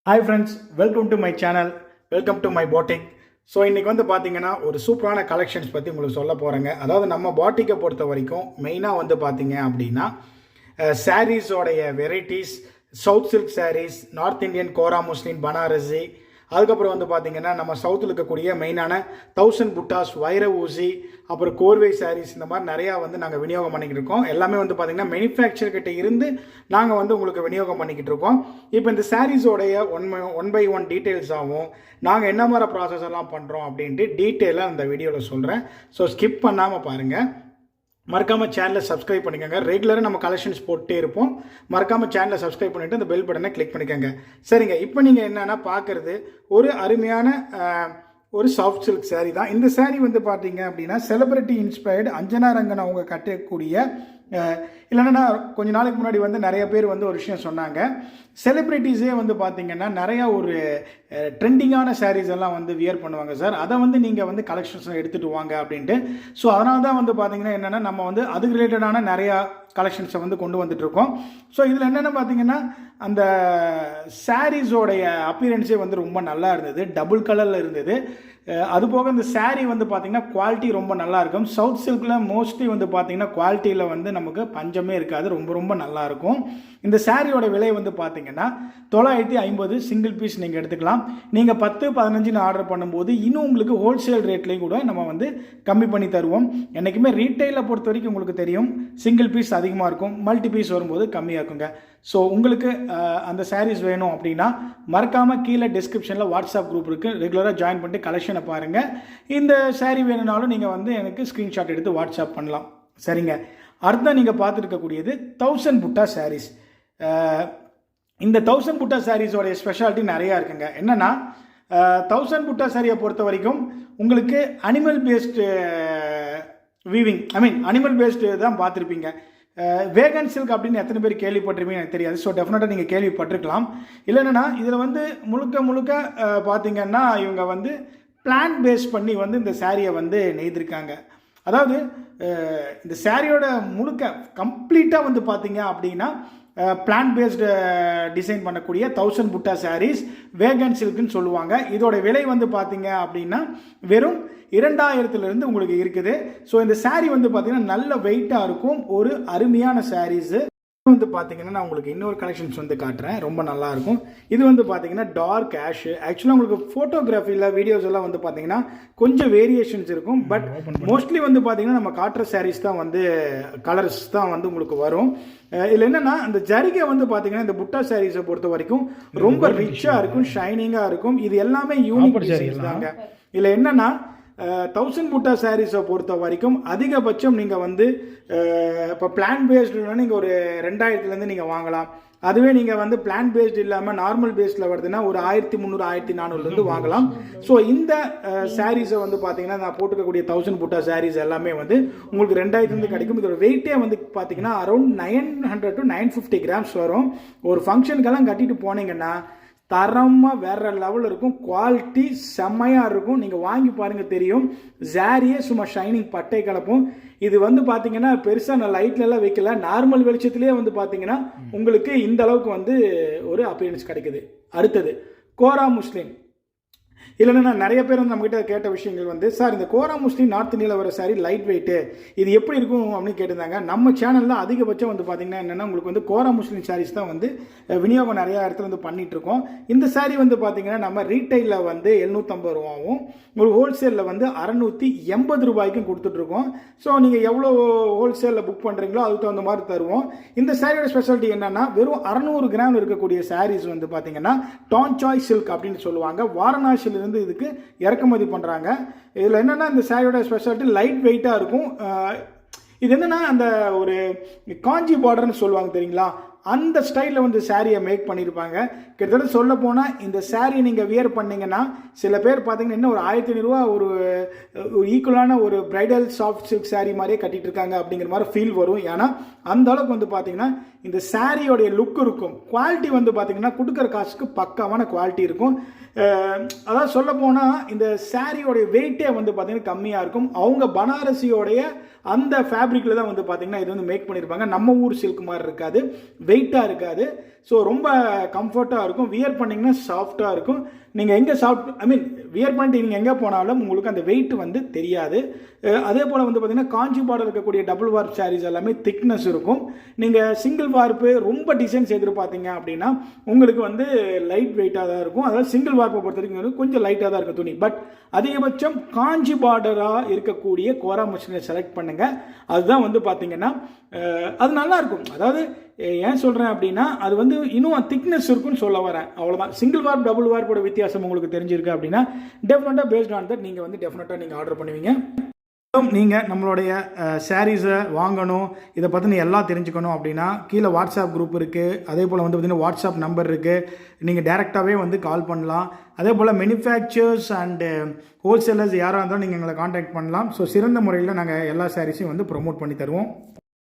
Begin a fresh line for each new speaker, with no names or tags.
Hi friends, welcome to my channel, welcome to my batik. So இன்றைக்கி வந்து பார்த்தீங்கன்னா ஒரு சூப்பரான கலெக்ஷன்ஸ் பற்றி உங்களுக்கு சொல்ல போகிறேங்க. அதாவது நம்ம பாட்டிக்கை பொறுத்த வரைக்கும் மெயினாக வந்து பார்த்தீங்க அப்படின்னா சாரீஸோடைய varieties, south silk sarees, north Indian Kora muslin Banarasi, அதுக்கப்புறம் வந்து பார்த்திங்கன்னா நம்ம சவுத்தில் இருக்கக்கூடிய மெயினான 1000 புட்டாஸ், வைர ஊசி, அப்புறம் கோர்வை சாரீஸ், இந்த மாதிரி நிறையா வந்து நாங்கள் விநியோகம் பண்ணிக்கிட்டு இருக்கோம். எல்லாமே வந்து பார்த்திங்கன்னா மேனுஃபேக்சர்கிட்ட இருந்து நாங்கள் வந்து உங்களுக்கு விநியோகம் பண்ணிக்கிட்டு இருக்கோம். இப்போ இந்த சாரீஸோடைய ஒன் பை ஒன் டீட்டெயில்ஸாகவும் நாங்கள் என்ன மாதிரி ப்ராசஸ் எல்லாம் பண்ணுறோம் அப்படின்ட்டு டீட்டெயிலாக இந்த வீடியோவில் சொல்கிறேன். ஸோ ஸ்கிப் பண்ணாமல் பாருங்கள். மறக்காமல் சேனலை சப்ஸ்கிரைப் பண்ணிக்கோங்க. ரெகுலராக நம்ம கலெக்ஷன்ஸ் போட்டே இருப்போம். மறக்காமல் சேனலை சப்ஸ்கிரைப் பண்ணிவிட்டு அந்த பெல் பட்டனை கிளிக் பண்ணிக்கோங்க. சரிங்க, இப்போ நீங்கள் என்னென்னா பார்க்குறது ஒரு அருமையான ஒரு சாஃப்ட் சில்க் சாரீ தான். இந்த சாரீ வந்து பார்த்தீங்க அப்படின்னா செலிபிரிட்டி இன்ஸ்பயர்டு அஞ்சனா ரங்கன் அவங்க கட்டக்கூடிய, இல்லைன்னா கொஞ்ச நாளைக்கு முன்னாடி வந்து நிறைய பேர் வந்து ஒரு விஷயம் சொன்னாங்க. செலிப்ரிட்டிஸே வந்து பார்த்திங்கன்னா நிறையா ஒரு ட்ரெண்டிங்கான சாரீஸ் எல்லாம் வந்து வியர் பண்ணுவாங்க சார், அதை வந்து நீங்கள் வந்து கலெக்ஷன்ஸ் எடுத்துகிட்டு வாங்க அப்படின்ட்டு. ஸோ அதனால தான் வந்து பார்த்திங்கன்னா என்னென்னா நம்ம வந்து அதுக்கு ரிலேட்டடான நிறையா கலெக்ஷன்ஸை வந்து கொண்டு வந்துட்டுருக்கோம். ஸோ இதில் என்னென்ன பார்த்தீங்கன்னா அந்த சாரீஸோடைய அப்பீரன்ஸே வந்து ரொம்ப நல்லா இருந்தது, டபுள் கலரில் இருந்தது. அதுபோக இந்த சாரீ வந்து பார்த்திங்கன்னா குவாலிட்டி ரொம்ப நல்லாயிருக்கும். சவுத் சில்கில் மோஸ்ட்லி வந்து பார்த்திங்கன்னா குவாலிட்டியில் வந்து நமக்கு பஞ்சமே இருக்காது, ரொம்ப ரொம்ப நல்லாயிருக்கும். இந்த சாரியோட விலை வந்து பார்த்திங்கன்னா 950 சிங்கிள் பீஸ் நீங்கள் எடுத்துக்கலாம். நீங்கள் 10-15 ஆர்டர் பண்ணும்போது இன்னும் உங்களுக்கு ஹோல்சேல் ரேட்லேயும் கூட நம்ம வந்து கம்மி பண்ணி தருவோம். என்றைக்குமே ரீட்டைலை பொறுத்த வரைக்கும் உங்களுக்கு தெரியும் சிங்கிள் பீஸ் அதிகமாக இருக்கும், மல்டி பீஸ் வரும்போது கம்மியாக இருக்குங்க. ஸோ உங்களுக்கு அந்த சாரீஸ் வேணும் அப்படின்னா மறக்காமல் கீழே டிஸ்கிரிப்ஷனில் வாட்ஸ்அப் குரூப் இருக்குது, ரெகுலராக ஜாயின் பண்ணிட்டு கலெக்ஷனை பாருங்கள். இந்த சாரீ வேணும்னாலும் நீங்கள் வந்து எனக்கு ஸ்க்ரீன்ஷாட் எடுத்து வாட்ஸ்அப் பண்ணலாம். சரிங்க, அடுத்த நீங்கள் பார்த்துருக்கக்கூடியது 1000 புட்டா சாரீஸ். இந்த 1000 புட்டா சாரீஸோடைய ஸ்பெஷாலிட்டி நிறையா இருக்குங்க. என்னென்னா 1000 புட்டா சாரியை பொறுத்த வரைக்கும் உங்களுக்கு animal based weaving, animal based தான் பார்த்துருப்பீங்க. வேகன் சில்க் அப்படின்னு எத்தனை பேர் கேள்விப்பட்டிருப்பீங்க எனக்கு தெரியாது. ஸோ டெஃபினட்டாக நீங்கள் கேள்விப்பட்டிருக்கலாம். இல்லைன்னா இதில் வந்து முழுக்க பார்த்தீங்கன்னா இவங்க வந்து பிளான் பேஸ் பண்ணி வந்து இந்த சாரியை வந்து நெய்திருக்காங்க. அதாவது இந்த சாரியோட முழுக்க கம்ப்ளீட்டாக வந்து பார்த்தீங்க அப்படின்னா பிளான் பேஸ்டு டிசைன் பண்ணக்கூடிய 1000 புட்டா சாரீஸ் வேகன் சில்க்குன்னு சொல்லுவாங்க. இதோட விலை வந்து பார்த்தீங்க அப்படின்னா வெறும் 2000 உங்களுக்கு இருக்குது. ஸோ இந்த சாரீ வந்து பார்த்தீங்கன்னா நல்ல வெயிட்டாக இருக்கும், ஒரு அருமையான சாரீஸு. வந்து பார்த்தீங்கன்னா நான் உங்களுக்கு இன்னொரு கலெக்ஷன்ஸ் வந்து காட்டுறேன், ரொம்ப நல்லாயிருக்கும். இது வந்து பார்த்தீங்கன்னா டார்க் ஆஷ். ஆக்சுவலாக உங்களுக்கு ஃபோட்டோகிராஃபியில் வீடியோஸ் எல்லாம் வந்து பார்த்தீங்கன்னா கொஞ்சம் வேரியேஷன்ஸ் இருக்கும், பட் மோஸ்ட்லி வந்து பார்த்தீங்கன்னா நம்ம காட்டுற சாரீஸ் தான் வந்து கலர்ஸ் தான் வந்து உங்களுக்கு வரும். இதில் என்னென்னா அந்த ஜரிகை வந்து பார்த்தீங்கன்னா இந்த புட்டா சாரீஸை பொறுத்த வரைக்கும் ரொம்ப ரிச்சாக இருக்கும், ஷைனிங்காக இருக்கும். இது எல்லாமே யூனிக் சாரீஸ் தாங்க. இதில் என்னென்னா 1000 புட்டா சாரீஸை பொறுத்த வரைக்கும் அதிகபட்சம் நீங்கள் வந்து இப்போ பிளான் பேஸ்டுனா நீங்கள் ஒரு 2000 நீங்கள் வாங்கலாம். அதுவே நீங்கள் வந்து பிளான் பேஸ்டு இல்லாமல் நார்மல் பேஸில் வருதுன்னா ஒரு 1300-1400 வாங்கலாம். ஸோ இந்த சாரீஸை வந்து பார்த்தீங்கன்னா நான் போட்டுக்கக்கூடிய 1000 புட்டா சாரீஸ் எல்லாமே வந்து உங்களுக்கு 2000 கிடைக்கும். இதோட வெயிட்டே வந்து பார்த்தீங்கன்னா அரௌண்ட் 900 to 950 கிராம்ஸ் வரும். ஒரு ஃபங்க்ஷனுக்கெல்லாம் கட்டிட்டு போனீங்கன்னா தரமாக வேற லெவலில் இருக்கும், குவாலிட்டி செம்மையாக இருக்கும். நீங்கள் வாங்கி பாருங்கள் தெரியும். சாரியே சும்மா ஷைனிங் பட்டை கலப்பும். இது வந்து பார்த்தீங்கன்னா பெருசாக நான் லைட்லலாம் வைக்கல, நார்மல் வெளிச்சத்துலேயே வந்து பார்த்தீங்கன்னா உங்களுக்கு இந்த அளவுக்கு வந்து ஒரு அப்பியரன்ஸ் கிடைக்குது. அடுத்தது கோரா முஸ்லிம். இல்லைன்னா நிறைய பேர் வந்து நம்மகிட்ட கேட்ட விஷயங்கள் வந்து, சார் இந்த கோரா முஸ்லிம் நார்த் இந்தியாவில் வர சாரி லைட் வெயிட்டு, இது எப்படி இருக்கும் அப்படின்னு கேட்டிருந்தாங்க. நம்ம சேனலில் அதிகபட்சம் வந்து பார்த்திங்கன்னா என்னென்னா உங்களுக்கு வந்து கோரா முஸ்லிம் சாரீஸ் தான் வந்து விநியோகம் நிறையா இடத்துல வந்து பண்ணிகிட்ருக்கோம். இந்த சாரீ வந்து பார்த்திங்கன்னா நம்ம ரீட்டைலில் வந்து 750 ரூபாவும், ஒரு ஹோல்சேலில் வந்து 680 ரூபாய்க்கும் கொடுத்துட்ருக்கோம். ஸோ நீங்கள் எவ்வளோ ஹோல்சேலில் புக் பண்ணுறீங்களோ அதுக்கு தகுந்த மாதிரி தருவோம். இந்த சாரியோட ஸ்பெஷாலிட்டி என்னென்னா வெறும் 600 கிராம் இருக்கக்கூடிய சாரீஸ் வந்து பார்த்திங்கன்னா டான்சாய் சில்க் அப்படின்னு சொல்லுவாங்க. வாரணாசியில் இருந்து இதுக்கு இறக்குமதி பண்ணுறாங்க. இதில் என்னென்னா இந்த சாரியோட ஸ்பெஷாலிட்டி லைட் வெயிட்டாக இருக்கும். இது என்னென்னா அந்த ஒரு காஞ்சி பார்டர்னு சொல்லுவாங்க தெரியுங்களா, அந்த ஸ்டைலில் வந்து சாரியை மேக் பண்ணியிருப்பாங்க. கிட்டத்தட்ட சொல்ல போனால் இந்த சாரீ நீங்கள் வியர் பண்ணிங்கன்னா சில பேர் பார்த்தீங்கன்னா இன்னும் ஒரு 1500 ரூபா ஒரு ஈக்குவலான ஒரு பிரைடல் சாஃப்ட் சில்க் சாரீ மாதிரியே கட்டிட்டு இருக்காங்க அப்படிங்கிற மாதிரி ஃபீல் வரும். ஏன்னா அந்த அளவுக்கு வந்து பார்த்தீங்கன்னா இந்த சாரியோடைய லுக் இருக்கும். குவாலிட்டி வந்து பார்த்தீங்கன்னா கொடுக்குற காசுக்கு பக்காவான குவாலிட்டி இருக்கும். அதாவது சொல்ல போனால் இந்த சாரியோடைய வெயிட்டே வந்து பார்த்தீங்கன்னா கம்மியாக இருக்கும். அவங்க பனாரசியோடைய அந்த ஃபேப்ரிக்கில் தான் வந்து பார்த்திங்கன்னா இது வந்து மேக் பண்ணியிருப்பாங்க. நம்ம ஊர் சில்க் மாதிரி இருக்காது, வெயிட்டாக இருக்காது. ஸோ ரொம்ப கம்ஃபர்ட்டாக இருக்கும். வியர் பண்ணிங்கன்னா சாஃப்டாக இருக்கும். நீங்கள் எங்கே வியர் பண்ணிட்டு நீங்கள் எங்கே போனாலும் உங்களுக்கு அந்த வெயிட் வந்து தெரியாது. அதே போல் வந்து பார்த்திங்கன்னா காஞ்சி பார்டர் இருக்கக்கூடிய டபுள் வார்ப் சாரீஸ் எல்லாமே திக்னஸ் இருக்கும். நீங்கள் சிங்கிள் வார்ப்பு ரொம்ப டிசைன்ஸ் எதிர்பார்த்தீங்க அப்படின்னா உங்களுக்கு வந்து லைட் வெயிட்டாக தான் இருக்கும். அதாவது சிங்கிள் வார்ப்பை பொறுத்த வரைக்கும் கொஞ்சம் லைட்டாக தான் இருக்கும் துணி. பட் அதிகபட்சம் காஞ்சி பார்டராக இருக்கக்கூடிய கோரா மிஷினை செலக்ட் பண்ணுங்கள். அதுதான் வந்து பார்த்திங்கன்னா அது நல்லாயிருக்கும். அதாவது ஏன் சொல்கிறேன் அப்படின்னா அது வந்து இன்னும் திக்னஸ் இருக்குன்னு சொல்ல வரேன், அவ்வளோதான். சிங்கிள் வார்ப் டபுள் வார்ப்போட வித்தியாசம் உங்களுக்கு தெரிஞ்சிருக்கு அப்படின்னா டெஃபினட்டாக பேஸ்ட் ஆன் தட் நீங்கள் வந்து டெஃபினட்டாக நீங்கள் ஆர்டர் பண்ணுவீங்க. நீங்கள் நம்மளுடைய சாரீஸை வாங்கணும், இதை பற்றி எல்லாம் தெரிஞ்சுக்கணும் அப்படின்னா கீழே வாட்ஸ்அப் குரூப் இருக்குது. அதே போல் வந்து பார்த்திங்கன்னா வாட்ஸ்அப் நம்பர் இருக்குது. நீங்கள் டேரெக்டாகவே வந்து கால் பண்ணலாம். அதே போல் மேனுஃபேக்சர்ஸ் அண்டு ஹோல்சேலர்ஸ் யாராக இருந்தாலும் நீங்கள் எங்களை காண்டாக்ட் பண்ணலாம். ஸோ சிறந்த முறையில் நாங்கள் எல்லா சாரீஸையும் வந்து ப்ரொமோட் பண்ணி தருவோம்.